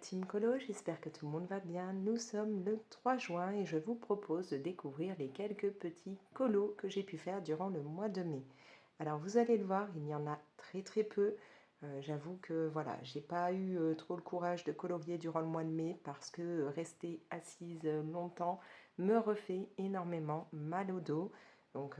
Team Colo, j'espère que tout le monde va bien. Nous sommes le 3 juin et je vous propose de découvrir les quelques petits colos que j'ai pu faire durant le mois de mai. Alors vous allez le voir, il y en a très peu. J'avoue que voilà, j'ai pas eu trop le courage de colorier durant le mois de mai parce que rester assise longtemps me refait énormément mal au dos. Donc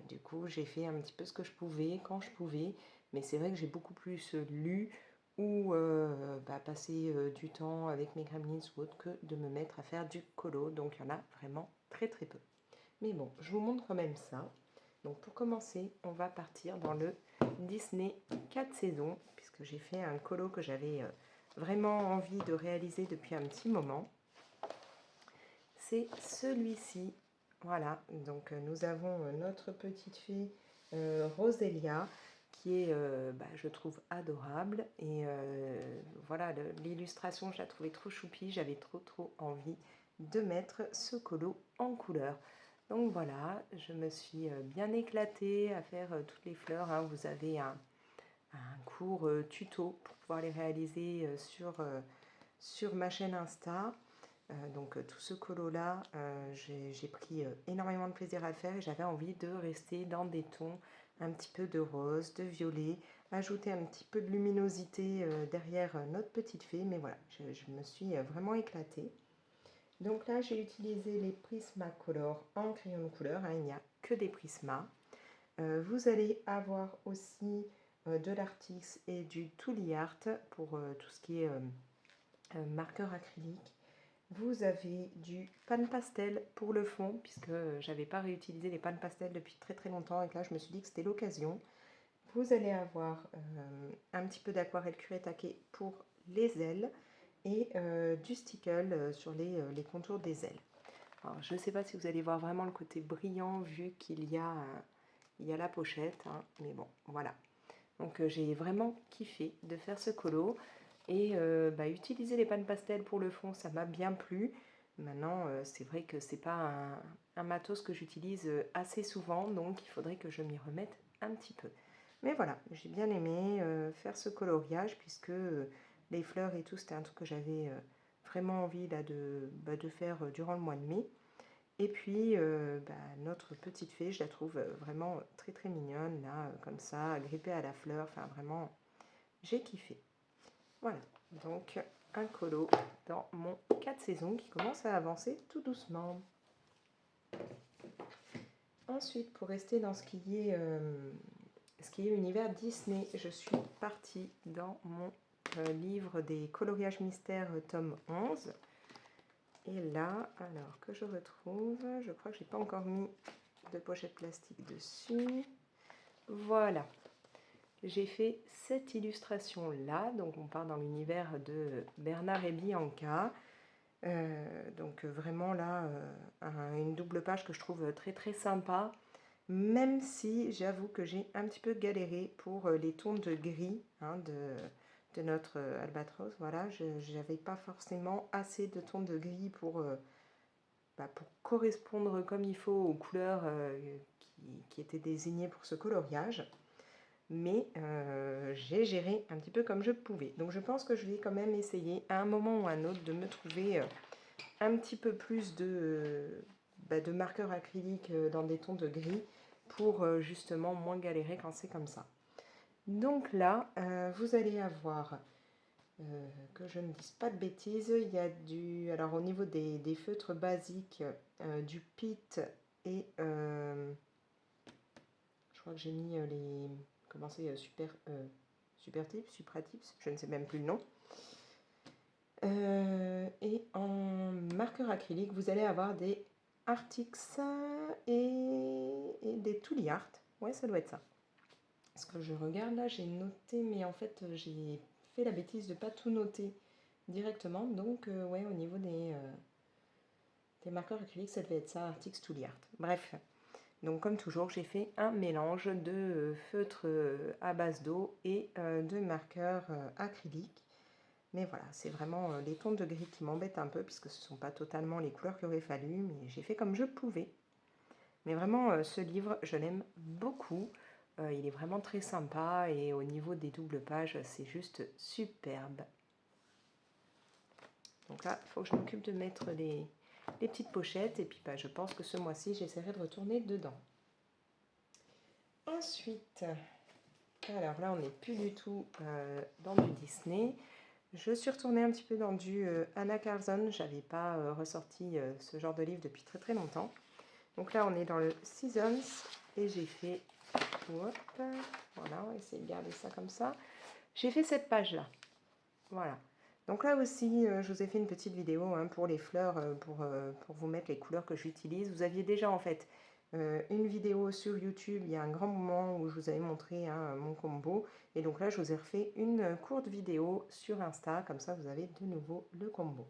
du coup j'ai fait un petit peu ce que je pouvais quand je pouvais, mais c'est vrai que j'ai beaucoup plus lu ou passer du temps avec mes gremlins ou autre que de me mettre à faire du colo. Donc il y en a vraiment très peu. Mais bon, je vous montre quand même ça. Donc pour commencer, on va partir dans le Disney 4 saisons, puisque j'ai fait un colo que j'avais vraiment envie de réaliser depuis un petit moment. C'est celui-ci. Voilà, donc nous avons notre petite fille Roselia, qui est, je trouve, adorable. Et voilà, l'illustration, je la trouvais trop choupie. J'avais trop envie de mettre ce colo en couleur. Donc voilà, je me suis bien éclatée à faire toutes les fleurs. Hein. Vous avez un court tuto pour pouvoir les réaliser sur ma chaîne Insta. Donc tout ce colo là, j'ai pris énormément de plaisir à le faire et j'avais envie de rester dans des tons un petit peu de rose, de violet, ajouter un petit peu de luminosité derrière notre petite fée, mais voilà, je me suis vraiment éclatée. Donc là j'ai utilisé les Prismacolor en crayon de couleur, hein, il n'y a que des Prisma. Vous allez avoir aussi de l'Artix et du Tooly Art pour tout ce qui est marqueur acrylique. Vous avez du pan pastel pour le fond, puisque j'avais pas réutilisé les pan pastel depuis très longtemps et que là je me suis dit que c'était l'occasion. Vous allez avoir un petit peu d'aquarelle cuir taqué pour les ailes et du stickle sur les contours des ailes. Alors, je ne sais pas si vous allez voir vraiment le côté brillant vu qu'il y a la pochette, hein, mais bon, voilà. Donc j'ai vraiment kiffé de faire ce colo. Et utiliser les pannes pastel pour le fond, ça m'a bien plu. Maintenant, c'est vrai que c'est pas un matos que j'utilise assez souvent, donc il faudrait que je m'y remette un petit peu. Mais voilà, j'ai bien aimé faire ce coloriage, puisque les fleurs et tout, c'était un truc que j'avais vraiment envie là, de faire durant le mois de mai. Et puis, notre petite fée, je la trouve vraiment très mignonne, là, comme ça, agrippée à la fleur. Enfin, vraiment, j'ai kiffé. Voilà, donc un colo dans mon 4 saisons qui commence à avancer tout doucement. Ensuite, pour rester dans ce qui est univers Disney, je suis partie dans mon livre des coloriages mystères tome 11. Et là, alors que je retrouve, je crois que j'ai pas encore mis de pochette plastique dessus. Voilà, j'ai fait cette illustration là, donc on part dans l'univers de Bernard et Bianca. Donc vraiment là, une double page que je trouve très sympa, même si j'avoue que j'ai un petit peu galéré pour les tons de gris, hein, de notre albatros. Voilà, je n'avais pas forcément assez de tons de gris pour correspondre comme il faut aux couleurs qui étaient désignées pour ce coloriage. Mais j'ai géré un petit peu comme je pouvais. Donc je pense que je vais quand même essayer à un moment ou à un autre de me trouver un petit peu plus de marqueurs acryliques dans des tons de gris pour justement moins galérer quand c'est comme ça. Donc là, vous allez avoir, que je ne dise pas de bêtises, il y a alors au niveau des feutres basiques, du Pitt et je crois que j'ai mis les, comment c'est, super tips, supra tips, je ne sais même plus le nom. Et en marqueur acrylique, vous allez avoir des Artix et des Tooly Art. Ouais, ça doit être ça. Parce que je regarde là, j'ai noté, mais en fait, j'ai fait la bêtise de ne pas tout noter directement. Donc, ouais, au niveau des marqueurs acryliques, ça devait être ça, Artix Tooly Art. Bref. Donc comme toujours, j'ai fait un mélange de feutre à base d'eau et de marqueurs acryliques. Mais voilà, c'est vraiment les tons de gris qui m'embêtent un peu, puisque ce ne sont pas totalement les couleurs qu'il aurait fallu, mais j'ai fait comme je pouvais. Mais vraiment, ce livre, je l'aime beaucoup. Il est vraiment très sympa, et au niveau des doubles pages, c'est juste superbe. Donc là, il faut que je m'occupe de mettre les petites pochettes. Et puis je pense que ce mois-ci, j'essaierai de retourner dedans. Ensuite, alors là, on n'est plus du tout dans du Disney. Je suis retournée un petit peu dans du Anna Carlson. Je n'avais pas ressorti ce genre de livre depuis très très longtemps. Donc là, on est dans le Seasons et j'ai fait... Hop, voilà, on va essayer de garder ça comme ça. J'ai fait cette page-là. Voilà. Donc là aussi, je vous ai fait une petite vidéo hein, pour les fleurs, pour vous mettre les couleurs que j'utilise. Vous aviez déjà en fait une vidéo sur YouTube, il y a un grand moment où je vous avais montré hein, mon combo. Et donc là, je vous ai refait une courte vidéo sur Insta, comme ça vous avez de nouveau le combo.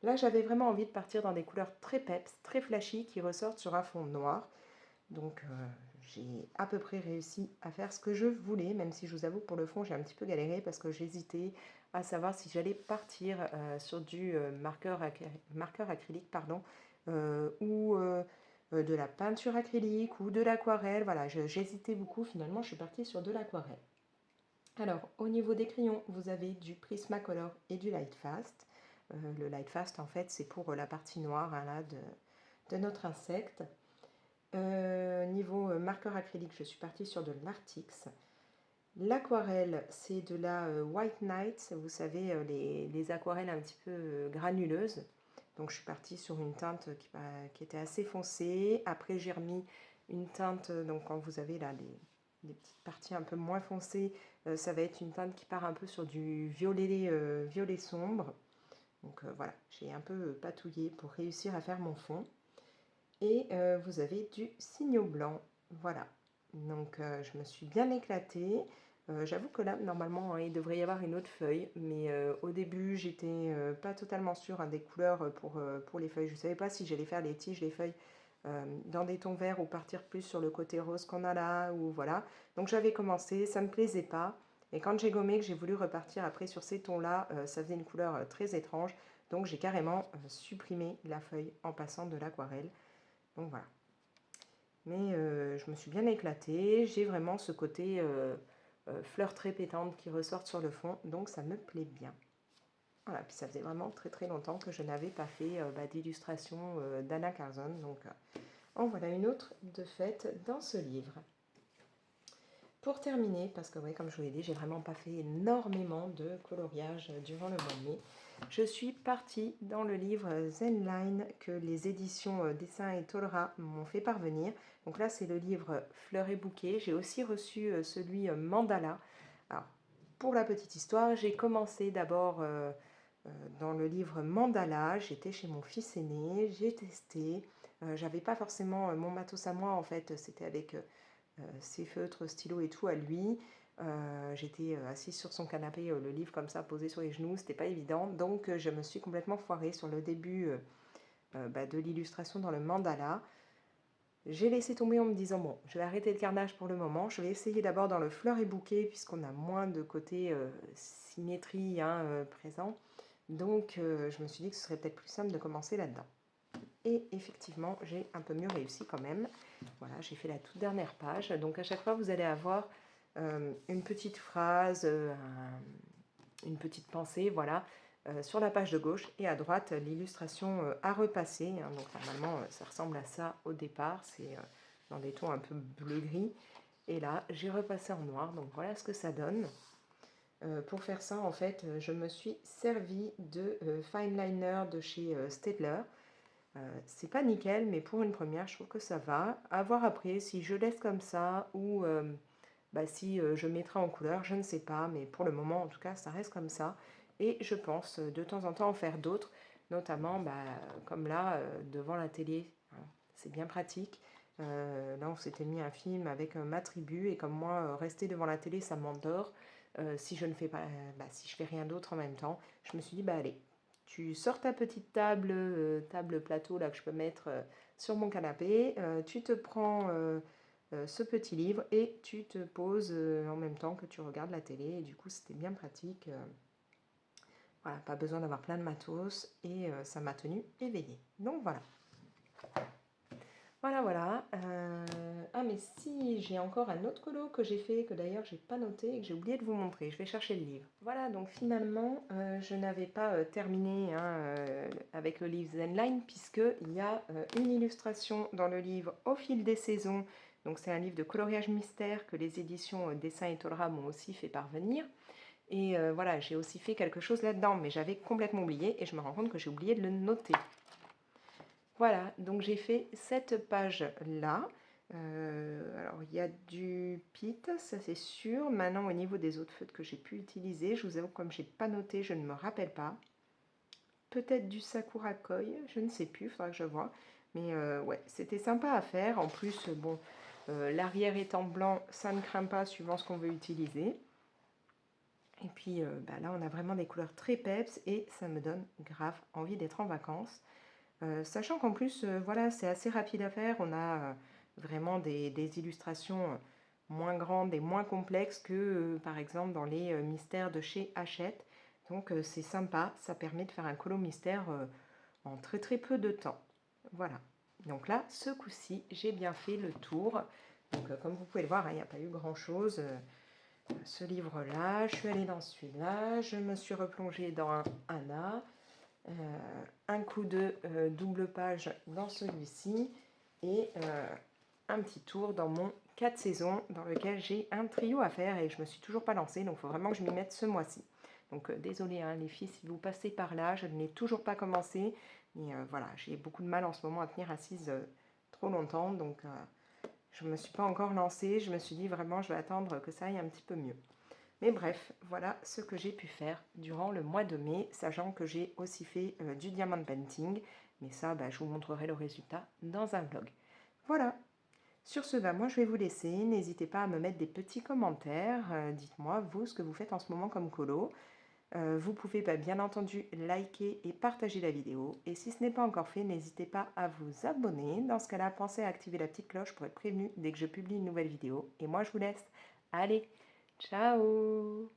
Là, j'avais vraiment envie de partir dans des couleurs très peps, très flashy, qui ressortent sur un fond noir. Donc j'ai à peu près réussi à faire ce que je voulais, même si je vous avoue pour le fond j'ai un petit peu galéré parce que j'hésitais à savoir si j'allais partir sur du marqueur acrylique pardon, ou de la peinture acrylique ou de l'aquarelle. Voilà, j'hésitais beaucoup, finalement je suis partie sur de l'aquarelle. Alors au niveau des crayons, vous avez du Prismacolor et du Lightfast. Le Lightfast en fait c'est pour la partie noire hein, là, de notre insecte. Niveau marqueur acrylique, je suis partie sur de l'Artix. L'aquarelle, c'est de la White Night, vous savez, les aquarelles un petit peu granuleuses. Donc je suis partie sur une teinte qui était assez foncée. Après j'ai remis une teinte, donc quand vous avez là les petites parties un peu moins foncées, ça va être une teinte qui part un peu sur du violet, violet sombre. Donc voilà, j'ai un peu patouillé pour réussir à faire mon fond. Et vous avez du Signo blanc, voilà. Donc je me suis bien éclatée. J'avoue que là, normalement, hein, il devrait y avoir une autre feuille, mais au début, j'étais pas totalement sûre hein, des couleurs pour les feuilles. Je ne savais pas si j'allais faire les tiges, les feuilles dans des tons verts ou partir plus sur le côté rose qu'on a là, ou voilà. Donc j'avais commencé, ça ne me plaisait pas. Et quand j'ai gommé, que j'ai voulu repartir après sur ces tons-là, ça faisait une couleur très étrange. Donc j'ai carrément supprimé la feuille en passant de l'aquarelle. Donc voilà. Mais je me suis bien éclatée. J'ai vraiment ce côté fleur très pétante qui ressortent sur le fond. Donc ça me plaît bien. Voilà, puis ça faisait vraiment très très longtemps que je n'avais pas fait d'illustration d'Anna Carlson. Donc en voilà une autre de faite dans ce livre. Pour terminer, parce que oui, comme je vous l'ai dit, j'ai vraiment pas fait énormément de coloriage durant le mois de mai. Je suis partie dans le livre Zenline que les éditions Dessin et Tolera m'ont fait parvenir. Donc là, c'est le livre Fleurs et bouquets. J'ai aussi reçu celui Mandala. Alors, pour la petite histoire, j'ai commencé d'abord dans le livre Mandala. J'étais chez mon fils aîné, j'ai testé. J'avais pas forcément mon matos à moi, en fait, c'était avec ses feutres, stylos et tout à lui. J'étais assise sur son canapé, le livre comme ça posé sur les genoux, c'était pas évident. Donc je me suis complètement foirée sur le début de l'illustration dans le mandala. J'ai laissé tomber en me disant bon, je vais arrêter le carnage pour le moment. Je vais essayer d'abord dans le fleur et bouquet puisqu'on a moins de côté symétrie hein, présent. Donc je me suis dit que ce serait peut-être plus simple de commencer là-dedans. Et effectivement, j'ai un peu mieux réussi quand même. Voilà, j'ai fait la toute dernière page. Donc à chaque fois, vous allez avoir une petite phrase, une petite pensée, voilà, sur la page de gauche. Et à droite, l'illustration à repasser. Hein. Donc normalement, ça ressemble à ça au départ. C'est dans des tons un peu bleu-gris. Et là, j'ai repassé en noir. Donc voilà ce que ça donne. Pour faire ça, en fait, je me suis servi de Fine Liner de chez Staedtler. C'est pas nickel, mais pour une première, je trouve que ça va. À voir après si je laisse comme ça ou si je mettrai en couleur, je ne sais pas. Mais pour le moment, en tout cas, ça reste comme ça. Et je pense de temps en temps en faire d'autres, notamment comme là, devant la télé. Hein. C'est bien pratique. Là, on s'était mis un film avec ma tribu et comme moi, rester devant la télé, ça m'endort. Si je ne fais pas, si je fais rien d'autre en même temps, je me suis dit, allez, tu sors ta petite table, table plateau là que je peux mettre sur mon canapé, tu te prends ce petit livre et tu te poses en même temps que tu regardes la télé. Et du coup, c'était bien pratique. Voilà, pas besoin d'avoir plein de matos et ça m'a tenu éveillée. Donc voilà. Voilà, voilà. Ah mais si, j'ai encore un autre colo que j'ai fait, que d'ailleurs j'ai pas noté et que j'ai oublié de vous montrer. Je vais chercher le livre. Voilà, donc finalement, je n'avais pas terminé hein, avec le livre Zenline, puisqu'il y a une illustration dans le livre au fil des saisons. Donc c'est un livre de coloriage mystère que les éditions Dessin et Tolra m'ont aussi fait parvenir. Et voilà, j'ai aussi fait quelque chose là-dedans, mais j'avais complètement oublié et je me rends compte que j'ai oublié de le noter. Voilà, donc j'ai fait cette page-là. Alors, il y a du pit, ça c'est sûr. Maintenant, au niveau des autres feutres que j'ai pu utiliser, je vous avoue, comme je n'ai pas noté, je ne me rappelle pas. Peut-être du Sakura Koi, je ne sais plus, il faudra que je vois. Mais ouais, c'était sympa à faire. En plus, bon, l'arrière étant blanc, ça ne craint pas suivant ce qu'on veut utiliser. Et puis bah là, on a vraiment des couleurs très peps et ça me donne grave envie d'être en vacances. Sachant qu'en plus, voilà, c'est assez rapide à faire. On a vraiment des illustrations moins grandes et moins complexes que, par exemple, dans les mystères de chez Hachette. Donc, c'est sympa. Ça permet de faire un colo mystère en très très peu de temps. Voilà. Donc là, ce coup-ci, j'ai bien fait le tour. Donc, comme vous pouvez le voir, hein, il n'y a pas eu grand-chose. Ce livre-là, je suis allée dans celui-là. Je me suis replongée dans un Anna. Un coup de double page dans celui-ci et un petit tour dans mon 4 saisons dans lequel j'ai un trio à faire et je ne me suis toujours pas lancée, donc il faut vraiment que je m'y mette ce mois-ci. Donc désolé hein, les filles si vous passez par là, je n'ai toujours pas commencé, mais voilà, j'ai beaucoup de mal en ce moment à tenir assise trop longtemps, donc je ne me suis pas encore lancée, je me suis dit vraiment je vais attendre que ça aille un petit peu mieux. Mais bref, voilà ce que j'ai pu faire durant le mois de mai, sachant que j'ai aussi fait du diamond painting. Mais ça, bah, je vous montrerai le résultat dans un vlog. Voilà. Sur ce, bah, moi je vais vous laisser. N'hésitez pas à me mettre des petits commentaires. Dites-moi, vous, ce que vous faites en ce moment comme colo. Vous pouvez bah, bien entendu liker et partager la vidéo. Et si ce n'est pas encore fait, n'hésitez pas à vous abonner. Dans ce cas-là, pensez à activer la petite cloche pour être prévenu dès que je publie une nouvelle vidéo. Et moi, je vous laisse. Allez, ciao!